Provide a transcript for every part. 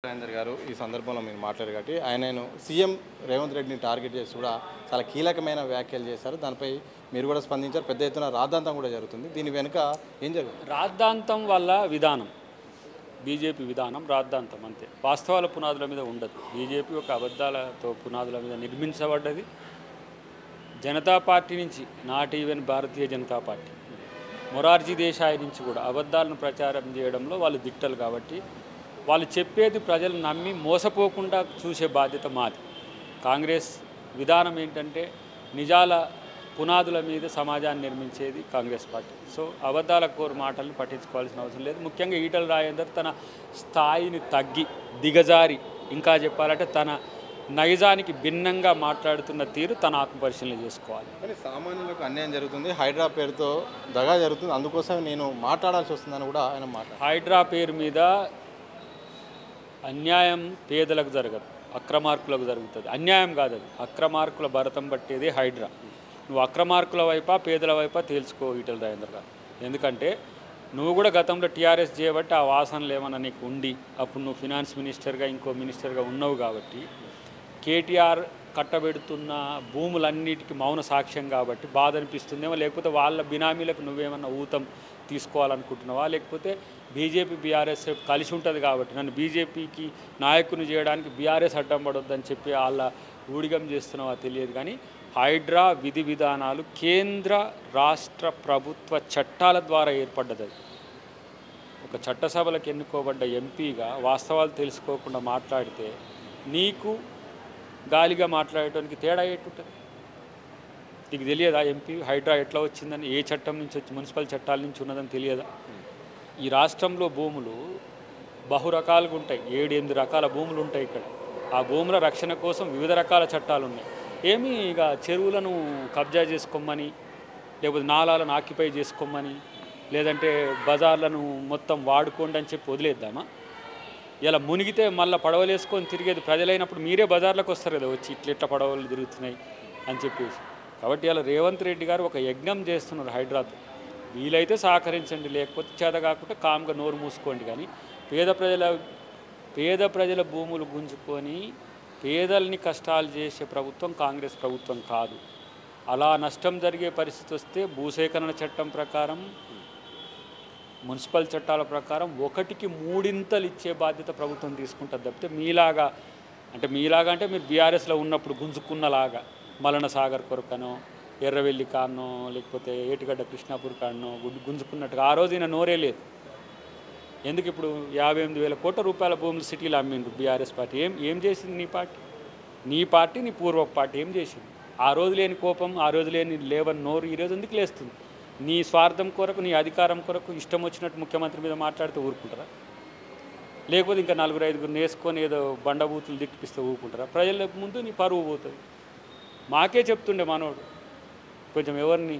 రాజేందర్ గారు ఈ సందర్భంలో మీరు మాట్లాడారు కాబట్టి ఆయనను సీఎం రేవంత్ రెడ్డిని టార్గెట్ చేసి కూడా చాలా కీలకమైన వ్యాఖ్యలు చేశారు. దానిపై మీరు కూడా స్పందించారు. పెద్ద ఎత్తున రాద్ధాంతం కూడా జరుగుతుంది. దీని వెనుక ఏం జరుగుతుంది? రాద్ధాంతం వల్ల విధానం బీజేపీ విధానం రాద్ధాంతం అంతే. వాస్తవాల పునాదుల మీద ఉండదు. బీజేపీ ఒక అబద్ధాలతో పునాదుల మీద నిర్మించబడ్డది. జనతా పార్టీ నుంచి not even Bharatiya Janata party Morarji Desai నుంచి కూడా అబద్ధాలను ప్రచారం చేయడంలో వాళ్ళు దిట్టలు. కాబట్టి వాళ్ళు చెప్పేది ప్రజలు నమ్మి మోసపోకుండా చూసే బాధ్యత మాది. కాంగ్రెస్ విధానం ఏంటంటే నిజాల పునాదుల మీద సమాజాన్ని నిర్మించేది కాంగ్రెస్ పార్టీ. సో అబద్ధాల కోరు మాటలను పట్టించుకోవాల్సిన అవసరం లేదు. ముఖ్యంగా ఈటల రాజేందర్ తన స్థాయిని తగ్గి దిగజారి, ఇంకా చెప్పాలంటే తన నైజానికి భిన్నంగా మాట్లాడుతున్న తీరు తన ఆత్మపరిశీలన చేసుకోవాలి. కానీ సామాన్యులకు అన్యాయం జరుగుతుంది, హైడ్రా పేరుతో దగా జరుగుతుంది, అందుకోసం నేను మాట్లాడాల్సి వస్తుందని కూడా ఆయన మాట్లాడారు. హైడ్రా పేరు మీద అన్యాయం పేదలకు జరగదు, అక్రమార్కులకు జరుగుతుంది. అన్యాయం కాదు, అది అక్రమార్కుల భరతం పట్టేది హైడ్రా. నువ్వు అక్రమార్కుల వైపా పేదల వైపా తేల్చుకో ఈటల రాజేందర్ గారు. ఎందుకంటే నువ్వు కూడా గతంలో టీఆర్ఎస్ చేయబట్టి ఆ వాసనలు ఏమన్నా నీకు ఉండి అప్పుడు నువ్వు ఫినాన్స్ మినిస్టర్గా ఇంకో మినిస్టర్గా ఉన్నావు. కాబట్టి కేటీఆర్ కట్టబెడుతున్న భూములన్నిటికీ మౌన సాక్ష్యం కాబట్టి బాధ అనిపిస్తుందేమో. లేకపోతే వాళ్ళ బినామీలకు నువ్వేమన్నా ఊతం తీసుకోవాలనుకుంటున్నావా, లేకపోతే బీజేపీ బీఆర్ఎస్ కలిసి ఉంటుంది కాబట్టి నన్ను బీజేపీకి నాయకుని చేయడానికి బీఆర్ఎస్ అడ్డం పడొద్దని చెప్పి వాళ్ళ ఊడిగం చేస్తున్నావా తెలియదు. కానీ హైడ్రా విధి విధానాలు కేంద్ర రాష్ట్ర ప్రభుత్వ చట్టాల ద్వారా ఏర్పడ్డది. ఒక చట్టసభలకు ఎన్నుకోబడ్డ ఎంపీగా వాస్తవాలు తెలుసుకోకుండా మాట్లాడితే నీకు గాలిగా మాట్లాడటానికి తేడా ఏటుంటుంది? నీకు తెలియదా ఎంపీ హైడ్రా ఎట్లా వచ్చిందని, ఏ చట్టం నుంచి వచ్చి మున్సిపల్ చట్టాల నుంచి ఉన్నదని తెలియదా? ఈ రాష్ట్రంలో భూములు బహురకాలుగా ఉంటాయి. 7-8 రకాల భూములు ఉంటాయి ఇక్కడ. ఆ భూముల రక్షణ కోసం వివిధ రకాల చట్టాలు ఉన్నాయి. ఏమి ఇక చెరువులను కబ్జా చేసుకోమని, లేకపోతే నాలాలను ఆక్యుపై చేసుకోమని, లేదంటే బజార్లను మొత్తం వాడుకోండి అని చెప్పి వదిలేద్దామా? ఇలా మునిగితే మళ్ళీ పడవలు వేసుకొని తిరిగేది ప్రజలైనప్పుడు మీరే బజార్లకు వస్తారు కదా, వచ్చి ఇట్లా పడవలు తిరుగుతున్నాయి అని చెప్పేసి. కాబట్టి ఇలా రేవంత్ రెడ్డి గారు ఒక యజ్ఞం చేస్తున్నారు హైడ్రాతో. వీలైతే సహకరించండి, లేకపోతే చేత కాకుండా కామ్గా నోరు మూసుకోండి. కానీ పేద ప్రజల భూములు గుంజుకొని పేదల్ని కష్టాలు చేసే ప్రభుత్వం కాంగ్రెస్ ప్రభుత్వం కాదు. అలా నష్టం జరిగే పరిస్థితి వస్తే భూసేకరణ చట్టం ప్రకారం, మున్సిపల్ చట్టాల ప్రకారం 1కి 3 ఇచ్చే బాధ్యత ప్రభుత్వం తీసుకుంటుంది. తప్పితే మీలాగా అంటే మీరు బీఆర్ఎస్లో ఉన్నప్పుడు గుంజుకున్నలాగా మలన సాగర్ కొరకనో, ఎర్రవెల్లి కాన్నో, లేకపోతే ఏటిగడ్డ కృష్ణాపూర్ కాన్నో గుంజుకున్నట్టుగా ఆ రోజు ఈయన నోరే లేదు. ఎందుకు ఇప్పుడు 58,000 కోట్ల రూపాయల భూములు సిటీలో అమ్మిండ్రు బీఆర్ఎస్ పార్టీ. ఏం చేసింది నీ పార్టీ నీ పూర్వ పార్టీ ఏం చేసింది? ఆ రోజు లేని కోపం, ఆ రోజు లేని లేవని నోరు ఈరోజు ఎందుకు లేస్తుంది? నీ స్వార్థం కొరకు, నీ అధికారం కొరకు ఇష్టం వచ్చినట్టు ముఖ్యమంత్రి మీద మాట్లాడితే ఊరుకుంటారా? లేకపోతే ఇంకా 4-5 వేసుకొని ఏదో బండబూతులు దిక్కిపిస్తే ఊరుకుంటారా? ప్రజల ముందు నీ పరువు పోతుంది. మాకే చెప్తుండే మనోడు, కొంచెం ఎవరిని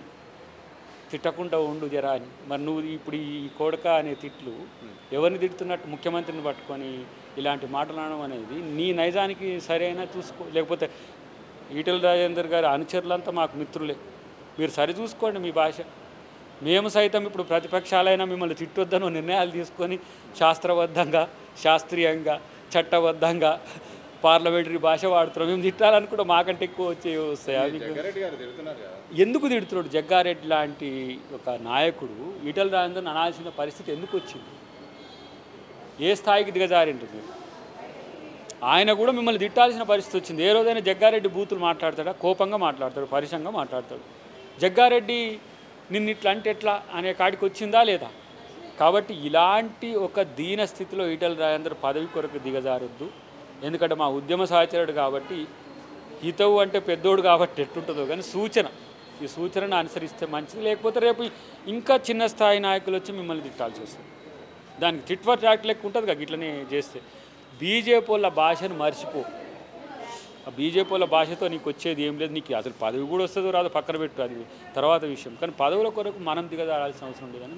తిట్టకుండా ఉండు జరా అని. మరి నువ్వు ఇప్పుడు ఈ కొడక అనే తిట్లు ఎవరిని తిడుతున్నట్టు ముఖ్యమంత్రిని పట్టుకొని ఇలాంటి మాట్లాడడం అనేది నీ నైజానికి సరైన చూసుకో. లేకపోతే ఈటల రాజేందర్ గారి అనుచరులంతా మాకు మిత్రులే, మీరు సరి చూసుకోండి మీ భాష. మేము సైతం ఇప్పుడు ప్రతిపక్షాలైనా మిమ్మల్ని తిట్టొద్దనో నిర్ణయాలు తీసుకొని శాస్త్రబద్ధంగా, శాస్త్రీయంగా, చట్టబద్ధంగా పార్లమెంటరీ భాష వాడుతున్నాం. మేము తిట్టాలని కూడా మాకంటే ఎక్కువ వస్తాయి. ఎందుకు తిడుతున్నాడు? జగ్గారెడ్డి లాంటి ఒక నాయకుడు ఈటల రాజేందర్ని అనాల్సిన పరిస్థితి ఎందుకు వచ్చింది? ఏ స్థాయికి దిగజారింటుంది? ఆయన కూడా మిమ్మల్ని తిట్టాల్సిన పరిస్థితి వచ్చింది. ఏ రోజైనా జగ్గారెడ్డి బూతులు మాట్లాడతాడా? కోపంగా మాట్లాడతాడు, పరుషంగా మాట్లాడతాడు. జగ్గారెడ్డి నిన్ను ఇట్లా అంటే ఎట్లా అనే కాడికి వచ్చిందా లేదా? కాబట్టి ఇలాంటి ఒక దీన స్థితిలో ఈటల రాజేందర్ పదవి కొరకు దిగజారొద్దు. ఎందుకంటే మా ఉద్యమ సహచరుడు కాబట్టి, హితవు అంటే పెద్దోడు కాబట్టి ఎట్టుంటుందో. కానీ ఈ సూచనను అనుసరిస్తే మంచిది. లేకపోతే రేపు ఇంకా చిన్న స్థాయి నాయకులు వచ్చి మిమ్మల్ని తిట్టాల్సి వస్తుంది. దానికి టిట్ ఫర్ టాట్ లెక్క ఉంటుంది కదా ఇట్లనే చేస్తే. బీజేపీ వాళ్ళ భాషను మర్చిపో. ఆ బీజేపీ వాళ్ళ భాషతో నీకు వచ్చేది ఏం లేదు. నీకు అసలు పదవి కూడా వస్తుందో రాదో పక్కన పెట్టు, అది తర్వాత విషయం. కానీ పదవుల కొరకు మనం దిగజాడాల్సిన అవసరం లేదని